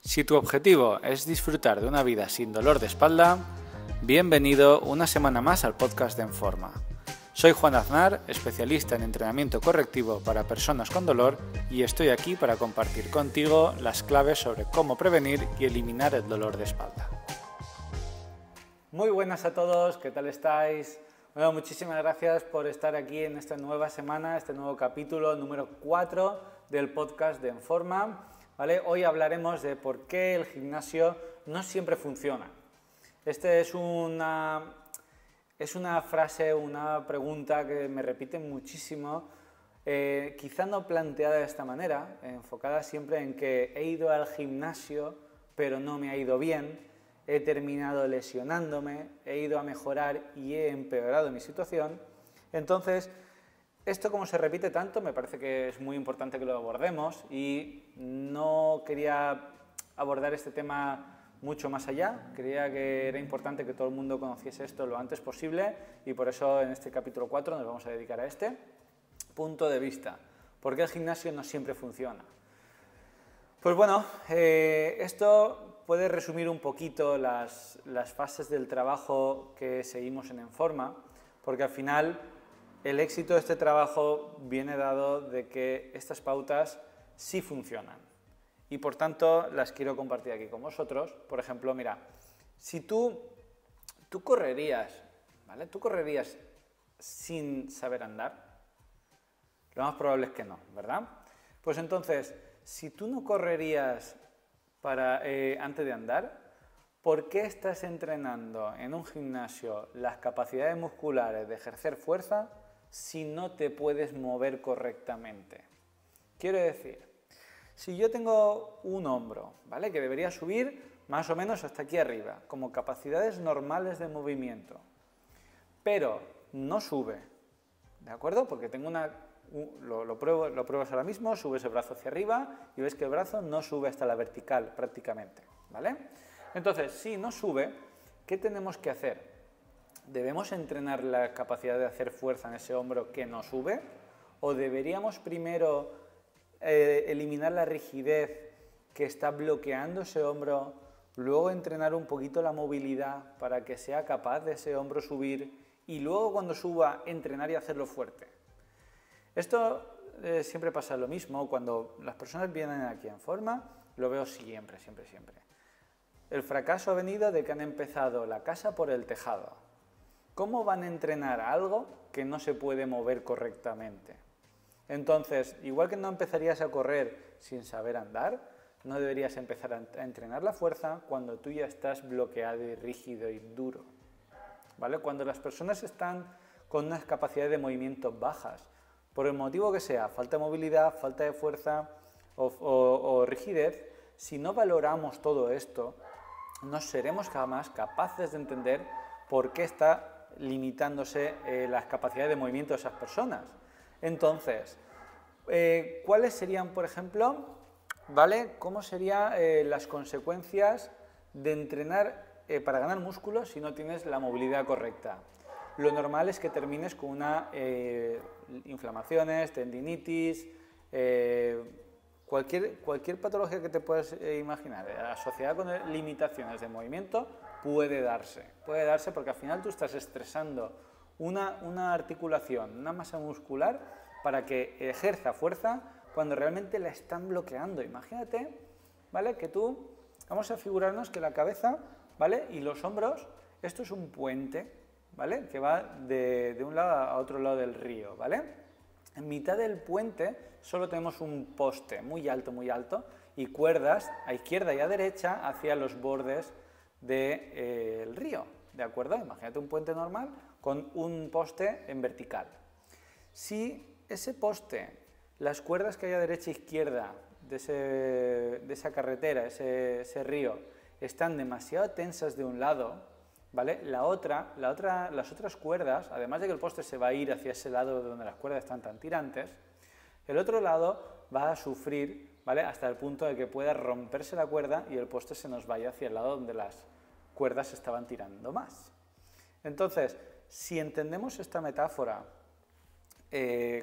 Si tu objetivo es disfrutar de una vida sin dolor de espalda, bienvenido una semana más al podcast de Enforma. Soy Juan Aznar, especialista en entrenamiento correctivo para personas con dolor y estoy aquí para compartir contigo las claves sobre cómo prevenir y eliminar el dolor de espalda. Muy buenas a todos, ¿qué tal estáis? Bueno, muchísimas gracias por estar aquí en esta nueva semana, este nuevo capítulo número 4 del podcast de Enforma. ¿Vale? Hoy hablaremos de por qué el gimnasio no siempre funciona. Esta es una frase, una pregunta que me repiten muchísimo, quizá no planteada de esta manera, enfocada siempre en que he ido al gimnasio pero no me ha ido bien, he terminado lesionándome, he ido a mejorar y he empeorado mi situación. Entonces, esto, como se repite tanto, me parece que es muy importante que lo abordemos y no quería abordar este tema mucho más allá. Creía que era importante que todo el mundo conociese esto lo antes posible y por eso en este capítulo 4 nos vamos a dedicar a este punto de vista. ¿Por qué el gimnasio no siempre funciona? Pues bueno, esto puede resumir un poquito las fases del trabajo que seguimos en Enforma, porque al final el éxito de este trabajo viene dado de que estas pautas sí funcionan y por tanto las quiero compartir aquí con vosotros. Por ejemplo, mira, si tú correrías, ¿vale? ¿Tú correrías sin saber andar? Lo más probable es que no, ¿verdad? Pues entonces, si tú no correrías antes de andar, ¿por qué estás entrenando en un gimnasio las capacidades musculares de ejercer fuerza si no te puedes mover correctamente? Quiero decir, si yo tengo un hombro, ¿vale?, que debería subir más o menos hasta aquí arriba, como capacidades normales de movimiento, pero no sube, ¿de acuerdo? Porque tengo lo pruebas ahora mismo, subes el brazo hacia arriba y ves que el brazo no sube hasta la vertical prácticamente, ¿vale? Entonces, si no sube, ¿qué tenemos que hacer? ¿Debemos entrenar la capacidad de hacer fuerza en ese hombro que no sube? ¿O deberíamos primero eliminar la rigidez que está bloqueando ese hombro, luego entrenar un poquito la movilidad para que sea capaz de ese hombro subir y luego cuando suba entrenar y hacerlo fuerte? Esto siempre pasa lo mismo cuando las personas vienen aquí en Enforma, lo veo siempre. El fracaso ha venido de que han empezado la casa por el tejado. ¿Cómo van a entrenar algo que no se puede mover correctamente? Entonces, igual que no empezarías a correr sin saber andar, no deberías empezar a entrenar la fuerza cuando tú ya estás bloqueado y rígido y duro, ¿vale? Cuando las personas están con unas capacidades de movimiento bajas, por el motivo que sea, falta de movilidad, falta de fuerza o rigidez, si no valoramos todo esto, no seremos jamás capaces de entender por qué está limitándose las capacidades de movimiento de esas personas. Entonces, ¿cuáles serían, por ejemplo, ¿vale?, cómo serían las consecuencias de entrenar para ganar músculo si no tienes la movilidad correcta? Lo normal es que termines con inflamaciones, tendinitis, cualquier patología que te puedas imaginar asociada con limitaciones de movimiento puede darse porque al final tú estás estresando una articulación, una masa muscular para que ejerza fuerza cuando realmente la están bloqueando. Imagínate, ¿vale?, que vamos a figurarnos que la cabeza, ¿vale?, y los hombros, esto es un puente, ¿vale?, que va de un lado a otro lado del río, ¿vale? En mitad del puente solo tenemos un poste muy alto y cuerdas a izquierda y a derecha hacia los bordes del río, ¿de acuerdo? Imagínate un puente normal con un poste en vertical. Si ese poste, las cuerdas que hay a derecha e izquierda de esa carretera, ese río, están demasiado tensas de un lado, ¿vale?, las otras cuerdas, además de que el poste se va a ir hacia ese lado donde las cuerdas están tan tirantes, el otro lado va a sufrir, ¿vale?, hasta el punto de que pueda romperse la cuerda y el poste se nos vaya hacia el lado donde las cuerdas estaban tirando más. Entonces, si entendemos esta metáfora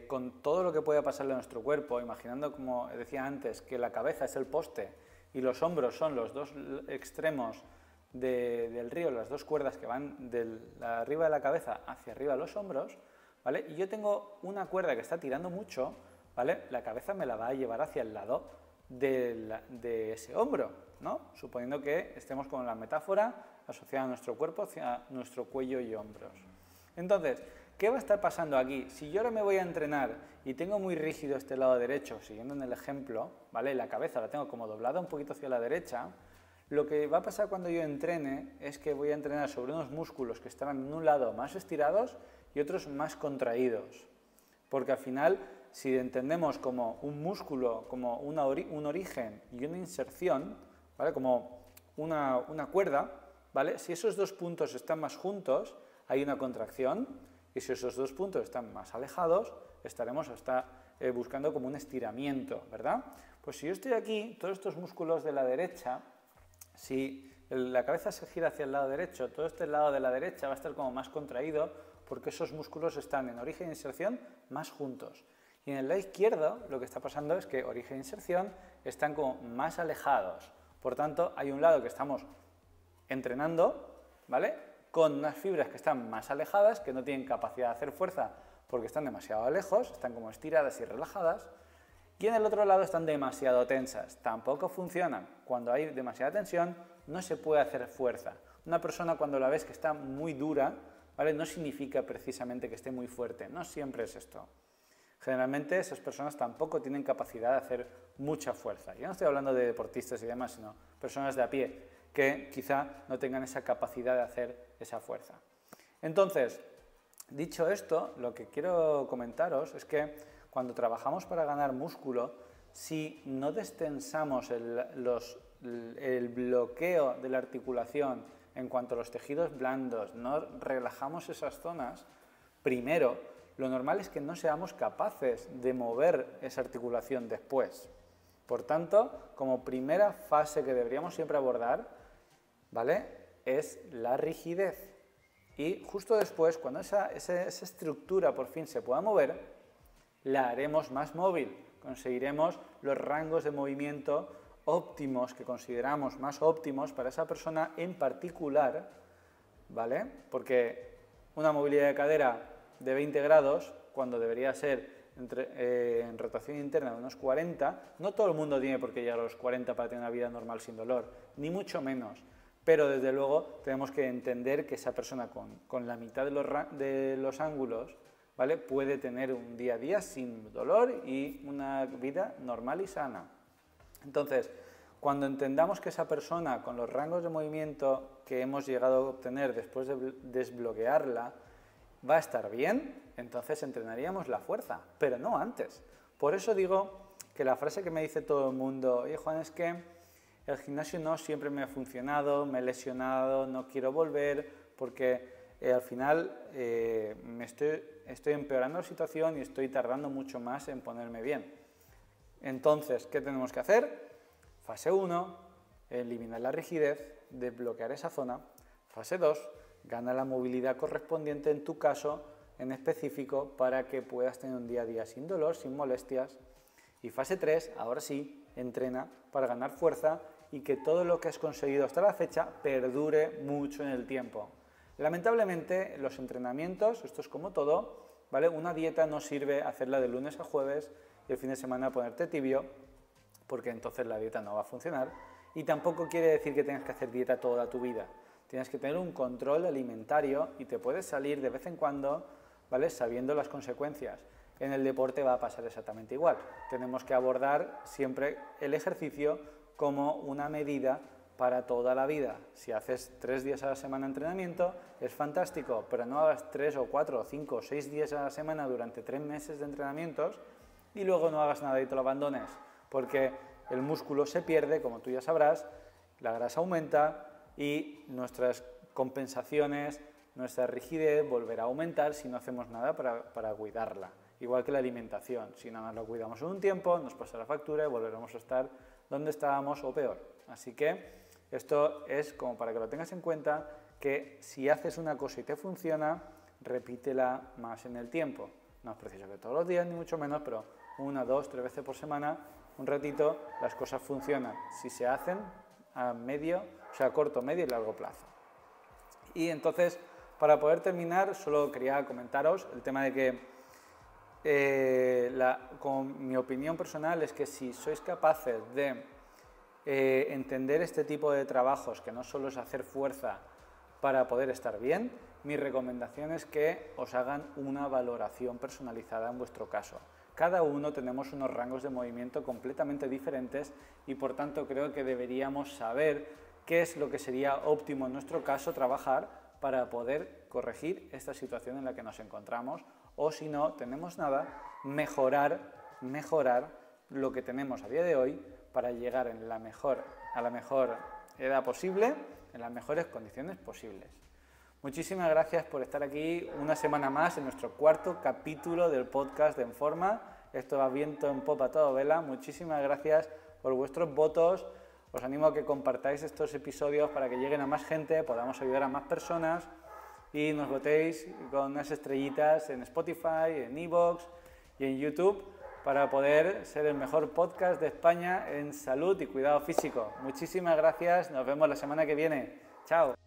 con todo lo que puede pasarle a nuestro cuerpo, imaginando, como decía antes, que la cabeza es el poste y los hombros son los dos extremos del río, las dos cuerdas que van de arriba de la cabeza hacia arriba de los hombros, ¿vale? Y yo tengo una cuerda que está tirando mucho, ¿vale? La cabeza me la va a llevar hacia el lado de ese hombro, ¿no? Suponiendo que estemos con la metáfora asociada a nuestro cuerpo, hacia nuestro cuello y hombros. Entonces, ¿qué va a estar pasando aquí? Si yo ahora me voy a entrenar y tengo muy rígido este lado derecho, siguiendo en el ejemplo, ¿vale? La cabeza la tengo como doblada un poquito hacia la derecha, lo que va a pasar cuando yo entrene es que voy a entrenar sobre unos músculos que estarán en un lado más estirados y otros más contraídos. Porque al final, si entendemos como un músculo, como un origen y una inserción, ¿vale? Como una cuerda, ¿vale? Si esos dos puntos están más juntos, hay una contracción, y si esos dos puntos están más alejados, estaremos buscando como un estiramiento, ¿verdad? Pues si yo estoy aquí, todos estos músculos de la derecha, si la cabeza se gira hacia el lado derecho, todo este lado de la derecha va a estar como más contraído porque esos músculos están en origen e inserción más juntos. Y en el lado izquierdo lo que está pasando es que origen e inserción están como más alejados. Por tanto, hay un lado que estamos entrenando, ¿vale? Con unas fibras que están más alejadas, que no tienen capacidad de hacer fuerza porque están demasiado lejos, están como estiradas y relajadas. Y en el otro lado están demasiado tensas, tampoco funcionan. Cuando hay demasiada tensión no se puede hacer fuerza. Una persona cuando la ves que está muy dura, ¿vale? No significa precisamente que esté muy fuerte, no siempre es esto. Generalmente esas personas tampoco tienen capacidad de hacer mucha fuerza. Yo no estoy hablando de deportistas y demás, sino personas de a pie que quizá no tengan esa capacidad de hacer esa fuerza. Entonces, dicho esto, lo que quiero comentaros es que cuando trabajamos para ganar músculo, si no destensamos el bloqueo de la articulación en cuanto a los tejidos blandos, no relajamos esas zonas, primero, lo normal es que no seamos capaces de mover esa articulación después. Por tanto, como primera fase que deberíamos siempre abordar, ¿vale?, es la rigidez. Y justo después, cuando esa estructura por fin se pueda mover, la haremos más móvil, conseguiremos los rangos de movimiento óptimos que consideramos más óptimos para esa persona en particular, ¿vale? Porque una movilidad de cadera de 20 grados, cuando debería ser en rotación interna de unos 40, no todo el mundo tiene por qué llegar a los 40 para tener una vida normal sin dolor, ni mucho menos. Pero desde luego tenemos que entender que esa persona con la mitad de los ángulos, ¿vale?, puede tener un día a día sin dolor y una vida normal y sana. Entonces, cuando entendamos que esa persona con los rangos de movimiento que hemos llegado a obtener después de desbloquearla va a estar bien, entonces entrenaríamos la fuerza, pero no antes. Por eso digo que la frase que me dice todo el mundo, oye Juan, es que el gimnasio no siempre me ha funcionado, me he lesionado, no quiero volver porque al final estoy empeorando la situación y estoy tardando mucho más en ponerme bien. Entonces, ¿qué tenemos que hacer? Fase 1, eliminar la rigidez, desbloquear esa zona. Fase 2, gana la movilidad correspondiente en tu caso en específico para que puedas tener un día a día sin dolor, sin molestias. Y fase 3, ahora sí, entrena para ganar fuerza y que todo lo que has conseguido hasta la fecha perdure mucho en el tiempo. Lamentablemente, los entrenamientos, esto es como todo, ¿vale? Una dieta no sirve hacerla de lunes a jueves y el fin de semana ponerte tibio, porque entonces la dieta no va a funcionar. Y tampoco quiere decir que tengas que hacer dieta toda tu vida. Tienes que tener un control alimentario y te puedes salir de vez en cuando, ¿vale?, sabiendo las consecuencias. En el deporte va a pasar exactamente igual. Tenemos que abordar siempre el ejercicio como una medida para toda la vida. Si haces 3 días a la semana entrenamiento, es fantástico, pero no hagas 3 o 4 o 5 o 6 días a la semana durante 3 meses de entrenamientos y luego no hagas nada y te lo abandones, porque el músculo se pierde, como tú ya sabrás, la grasa aumenta y nuestras compensaciones, nuestra rigidez volverá a aumentar si no hacemos nada para cuidarla. Igual que la alimentación, si nada más lo cuidamos en un tiempo, nos pasará factura y volveremos a estar donde estábamos o peor. Así que esto es como para que lo tengas en cuenta, que si haces una cosa y te funciona, repítela más en el tiempo. No es preciso que todos los días, ni mucho menos, pero 1, 2, 3 veces por semana un ratito, las cosas funcionan si se hacen a corto, medio y largo plazo. Y entonces, para poder terminar, solo quería comentaros el tema de que con mi opinión personal es que si sois capaces de entender este tipo de trabajos, que no solo es hacer fuerza para poder estar bien, mi recomendación es que os hagan una valoración personalizada en vuestro caso. Cada uno tenemos unos rangos de movimiento completamente diferentes y por tanto creo que deberíamos saber qué es lo que sería óptimo en nuestro caso trabajar para poder corregir esta situación en la que nos encontramos, o si no tenemos nada, mejorar lo que tenemos a día de hoy para llegar a la mejor edad posible, en las mejores condiciones posibles. Muchísimas gracias por estar aquí una semana más en nuestro cuarto capítulo del podcast de Enforma. Esto va viento en popa a toda vela. Muchísimas gracias por vuestros votos. Os animo a que compartáis estos episodios para que lleguen a más gente, podamos ayudar a más personas y nos votéis con unas estrellitas en Spotify, en iVoox y en YouTube para poder ser el mejor podcast de España en salud y cuidado físico. Muchísimas gracias, nos vemos la semana que viene. Chao.